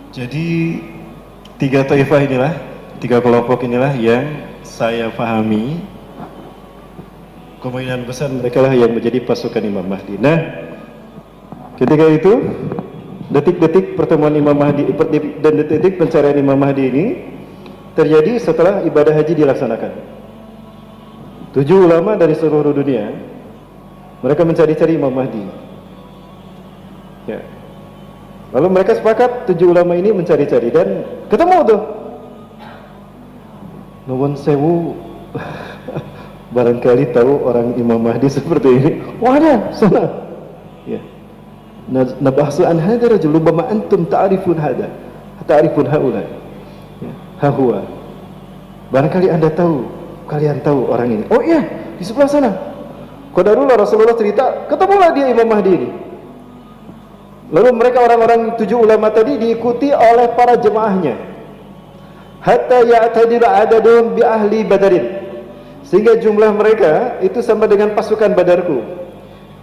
Jadi tiga taifah inilah, tiga kelompok inilah yang saya pahami kemungkinan besar mereka lah yang menjadi pasukan Imam Mahdi. Nah, ketika itu detik-detik pertemuan Imam Mahdi dan detik-detik pencarian Imam Mahdi ini terjadi setelah ibadah haji dilaksanakan. 7 ulama dari seluruh dunia mereka mencari-cari Imam Mahdi. Ya. Lalu mereka sepakat 7 ulama ini mencari-cari dan ketemu tuh. Nuwun sewu barangkali tahu orang Imam Mahdi seperti ini. Wadah, sana. Ya. Nabahsu an hadha rajul rubbama antum ta'rifun hadha, ta'rifun haula. Ya, hahuwa. Barangkali Anda tahu, kalian tahu orang ini. Oh iya, di sebelah sana. Qadarullah Rasulullah cerita, ketemulah dia Imam Mahdi ini. Lalu mereka orang-orang 7 ulama tadi diikuti oleh para jemaahnya. Hatta ya'tadilu adadun bi ahli Badarin. Sehingga jumlah mereka itu sama dengan pasukan Badarku.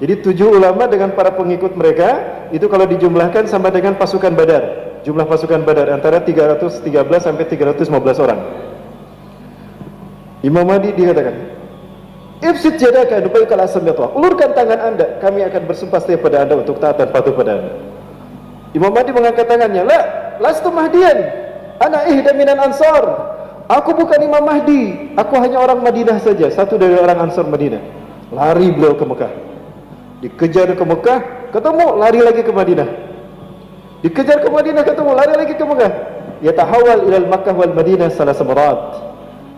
Jadi 7 ulama dengan para pengikut mereka itu kalau dijumlahkan sama dengan pasukan Badar. Jumlah pasukan Badar antara 313 sampai 315 orang. Imam Mahdi dikatakan, "Ifsid jadaka nubaikal asmiyatullah." Ulurkan tangan Anda, kami akan bersumpah setia pada Anda untuk taat dan patuh pada Anda. Imam Mahdi mengangkat tangannya, "La, lastu Mahdiyan. Ana ihda minan Ansar." Aku bukan Imam Mahdi, aku hanya orang Madinah saja, satu dari orang Ansar Madinah. Lari beliau ke Mekah. Dikejar ke Mekah, ketemu, lari lagi ke Madinah. Dikejar ke Madinah, ketemu, lari lagi ke Mekah. Yatahawal ilal Makkah wal Madinah salah samarat.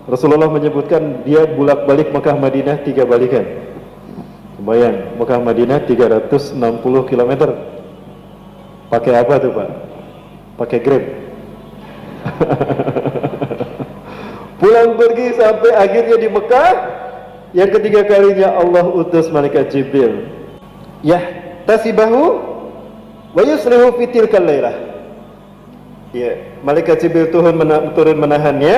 Rasulullah menyebutkan dia bolak-balik Mekah Madinah 3 balikan. Kebayang, Mekah Madinah 360 km. Pakai apa tuh Pak? Pakai Grab. Pulang pergi sampai akhirnya di Mekah. Yang ketiga kalinya Allah utus malaikat Jibril. Yah tasibahu wa yusrihu fi tilkal lailah. Ya, malaikat Jibril turun menahannya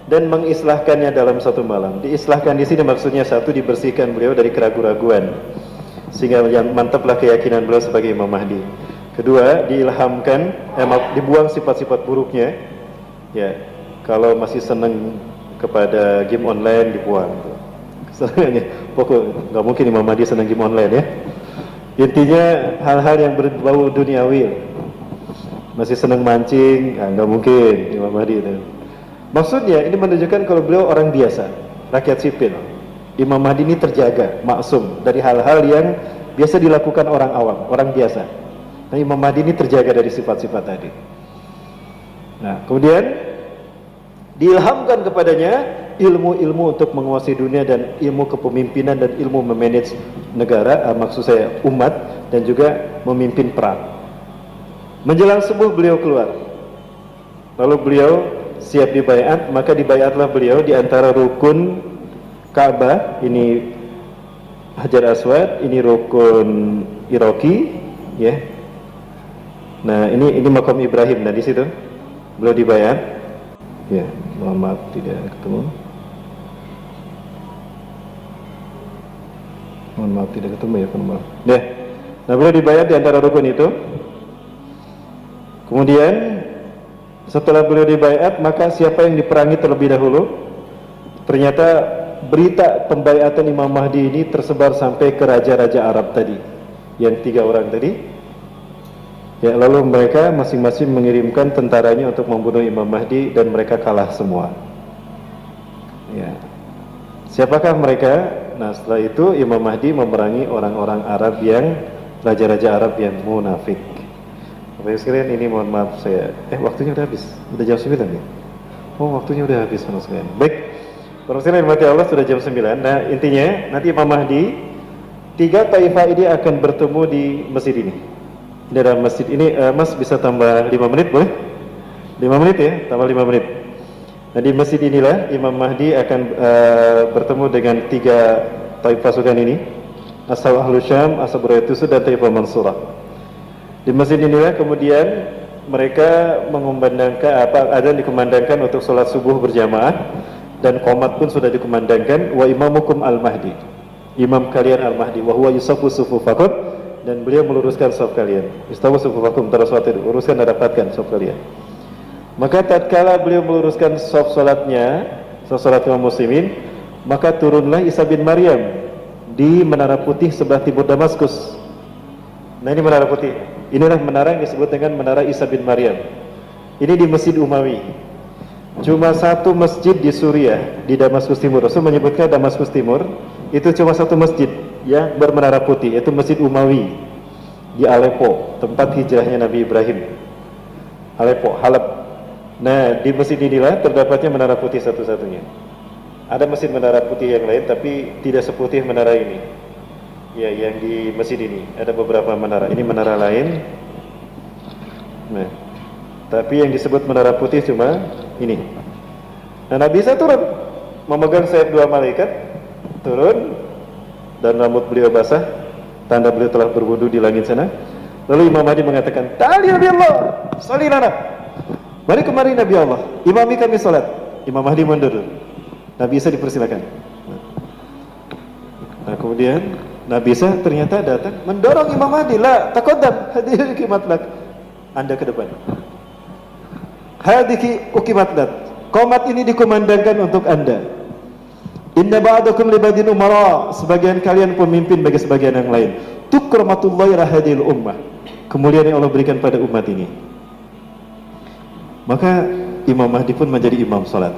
dan mengislahkannya dalam satu malam. Diislahkan di sini maksudnya satu, dibersihkan beliau dari keraguan-raguan sehingga yang mantaplah keyakinan beliau sebagai Imam Mahdi. Kedua, diilhamkan, dibuang sifat-sifat buruknya. Ya, kalau masih senang kepada game online dibuang. Pokok nggak mungkin Imam Mahdi senang game online ya. Intinya hal-hal yang berbau duniawi. Masih senang mancing, nggak mungkin Imam Mahdi itu. Maksudnya ini menunjukkan kalau beliau orang biasa, rakyat sipil. Imam Mahdi ini terjaga, maksum dari hal-hal yang biasa dilakukan orang awam, orang biasa. Nah, Imam Mahdi ini terjaga dari sifat-sifat tadi. Nah, kemudian diilhamkan kepadanya ilmu-ilmu untuk menguasai dunia dan ilmu kepemimpinan dan ilmu memanage negara, maksud saya umat, dan juga memimpin perang. Menjelang subuh beliau keluar. Lalu beliau siap dibaiat, maka dibaiatlah beliau di antara rukun Ka'bah, ini Hajar Aswad, ini rukun Iraqi, ya. Nah, ini makam Ibrahim. Nah, di situ beliau dibaiat. Ya, mohon maaf tidak ketemu. Mohon maaf tidak ketemu ya, mohon maaf. Ya. Nah, beliau dibaiat di antara rukun itu. Kemudian setelah beliau dibaiat, maka siapa yang diperangi terlebih dahulu? Ternyata berita pembaiatan Imam Mahdi ini tersebar sampai ke raja-raja Arab tadi, yang 3 orang tadi. Ya, lalu mereka masing-masing mengirimkan tentaranya untuk membunuh Imam Mahdi dan mereka kalah semua. Ya. Siapakah mereka? Nah, setelah itu Imam Mahdi memerangi orang-orang Arab yang raja-raja Arab yang munafik. Bapak sekalian, ini mohon maaf saya. Waktunya udah habis. Udah jam 9 nih. Oh, waktunya udah habis Bapak sekalian. Baik. Bapak sekalian, mati Allah sudah jam 9. Nah, intinya nanti Imam Mahdi 3 taifah ini akan bertemu di masjid ini. Di dalam masjid ini, Mas bisa tambah 5 menit boleh? 5 menit ya, tambah 5 menit. Nah, di masjid inilah Imam Mahdi akan bertemu dengan 3 taifah pasukan ini, Ashab Ahlus Syam, Ashab Rayatusu, dan Taifah Mansurah. Di masjid inilah kemudian mereka mengumandangkan adzan dikumandangkan untuk sholat subuh berjamaah, dan qomat pun sudah dikumandangkan. Wa imamukum al-Mahdi, imam kalian al-Mahdi, wa huwa yusafu sufufakum dan beliau meluruskan shaf kalian. Istawu sufufakum taraswatidu, uruskan dan rapatkan shaf kalian. Maka tatkala beliau meluruskan shaf salatnya, shaf salat kaum muslimin, maka turunlah Isa bin Maryam di menara putih sebelah timur Damaskus. Nah, ini menara putih. Inilah menara yang disebut dengan menara Isa bin Maryam. Ini di Masjid Umawi. Cuma satu masjid di Suriah, di Damaskus Timur. Rasul menyebutkan Damaskus Timur itu cuma satu masjid yang bermenara putih, yaitu Masjid Umawi di Aleppo, tempat hijrahnya Nabi Ibrahim. Aleppo, Halab. Nah, di masjid inilah terdapatnya menara putih satu-satunya. Ada masjid menara putih yang lain, tapi tidak seputih menara ini. Ya, yang di masjid ini ada beberapa menara. Ini menara lain. Nah, tapi yang disebut menara putih cuma ini. Nah, Nabi Isa turun, memegang sayap dua malaikat, turun, dan rambut beliau basah, tanda beliau telah berwudu di langit sana. Lalu Imam Mahdi mengatakan, "Ta'ali Nabi Allah, sholli lana." Mari kemari Nabi Allah, imami kami salat. Imam Mahdi mundur. Nabi Isa dipersilakan. Nah, kemudian Nabi Isa ternyata datang mendorong Imam Mahdi, "La taqaddam, hadhihi uqimat lak." Anda ke depan. Hadhihi uqimat lak. Qomat ini dikumandangkan untuk Anda. Inna ba'dakum li ba'din umara. Sebagian kalian pemimpin bagi sebagian yang lain. Tukromatullahi rahadil ummah. Kemuliaan yang Allah berikan pada umat ini. Maka Imam Mahdi pun menjadi imam salat.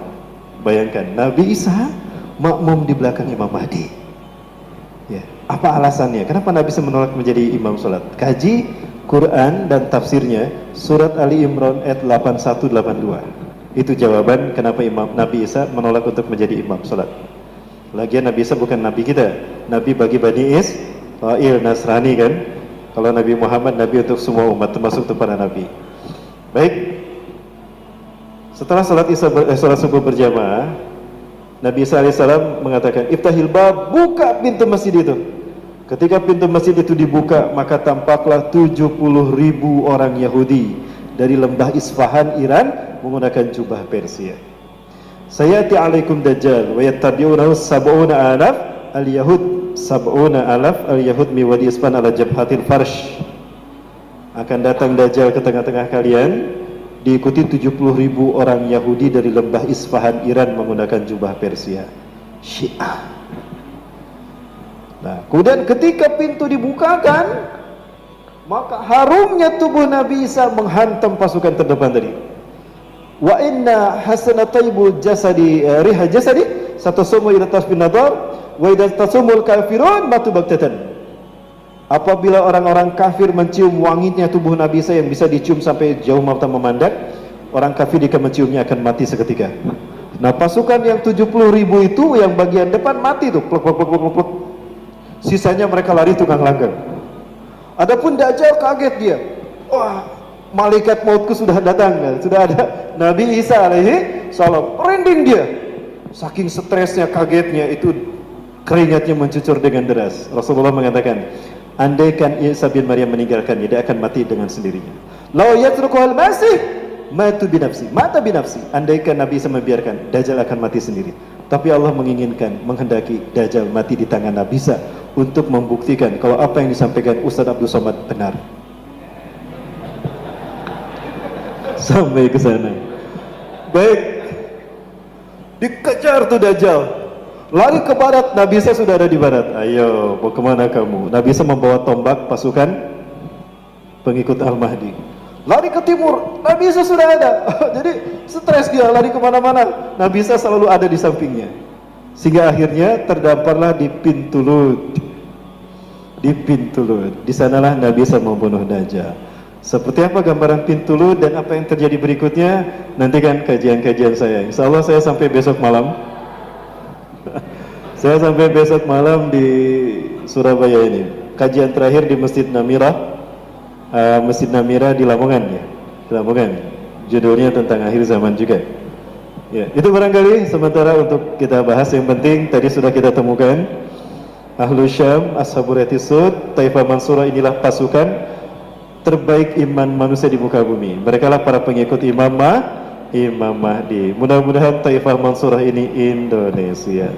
Bayangkan, Nabi Isa makmum di belakang Imam Mahdi. Ya, apa alasannya? Kenapa Nabi Isa menolak menjadi imam salat? Kaji Quran dan tafsirnya surat Ali Imran ayat 8182. Itu jawaban kenapa Nabi Isa menolak untuk menjadi imam salat. Lagian Nabi Isa bukan nabi kita, nabi bagi Bani Israil, Nasrani kan. Kalau Nabi Muhammad nabi untuk semua umat, termasuk untuk para nabi. Baik. Setelah salat subuh berjamaah, Nabi Isa alaihissalam mengatakan, "Iftahil bab," buka pintu masjid itu. Ketika pintu masjid itu dibuka, maka tampaklah 70.000 orang Yahudi dari lembah Isfahan, Iran, menggunakan jubah Persia. Sayati alaikum dajjal wa yattabi'unahu sab'una alaf al-yahud, sab'una alaf al-yahud mi wadi Isfahan ala jabhatil farsh. Akan datang dajjal ke tengah-tengah kalian, diikuti 70.000 orang Yahudi dari lembah Isfahan, Iran, menggunakan jubah Persia. Syiah. Nah, kemudian ketika pintu dibukakan, maka harumnya tubuh Nabi Isa menghantam pasukan terdepan tadi. Wa inna hasanataibu jasadi riha jasadi satasumu ila tasbin nadar wa idza tasumul kafirun matu baktatan. Apabila orang-orang kafir mencium wanginya tubuh Nabi Isa yang bisa dicium sampai jauh mata memandang, orang kafir jika menciumnya akan mati seketika. Nah, pasukan yang 70.000 itu yang bagian depan mati tuh, pluk pluk pluk pluk pluk. Sisanya mereka lari tukang langgar. Adapun Dajjal kaget dia. Wah, malaikat mautku sudah datang, sudah ada Nabi Isa alaihi salam. Merinding dia. Saking stresnya, kagetnya, itu keringatnya mencucur dengan deras. Rasulullah mengatakan, andaikan Isa bin Maryam meninggalkannya, dia akan mati dengan sendirinya. Law yatrukuhal masih matu binafsi, mata binafsi. Andaikan Nabi Isa membiarkan, Dajjal akan mati sendiri. Tapi Allah menginginkan, menghendaki Dajjal mati di tangan Nabi Isa untuk membuktikan kalau apa yang disampaikan Ustaz Abdul Somad benar. Sampai ke sana. Baik, dikejar tuh Dajjal, lari ke barat. Nabi Isa sudah ada di barat. Ayo, mau kemana kamu? Nabi Isa membawa tombak pasukan pengikut Al-Mahdi. Lari ke timur, Nabi Isa sudah ada. Jadi stres dia, lari kemana-mana. Nabi Isa selalu ada di sampingnya. Sehingga akhirnya terdamparlah di pintu Lut. Di pintu Lut. Di sanalah Nabi Isa membunuh Dajjal. Seperti apa gambaran pintu Lut dan apa yang terjadi berikutnya, nantikan kajian-kajian saya. Insya Allah saya sampai besok malam. Saya sampai besok malam di Surabaya ini. Kajian terakhir di Masjid Namirah, Masjid Namirah di Lamongan ya. Di Lamongan. Judulnya tentang akhir zaman juga. Ya, itu barangkali sementara untuk kita bahas. Yang penting tadi sudah kita temukan Ahlus Syam, Ashabul Yatisud, Taifah Mansurah, inilah pasukan terbaik iman manusia di muka bumi. Mereka lah para pengikut Imam Mahdi. Mudah-mudahan Taifah Mansurah ini Indonesia.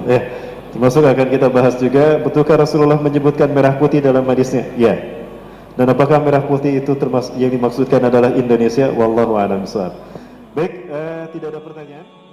Termasuk akan kita bahas juga, betulkah Rasulullah menyebutkan merah putih dalam hadisnya? Ya. Dan apakah merah putih itu termasuk yang dimaksudkan adalah Indonesia? Wallahu a'lam bishawab. Baik, tidak ada pertanyaan.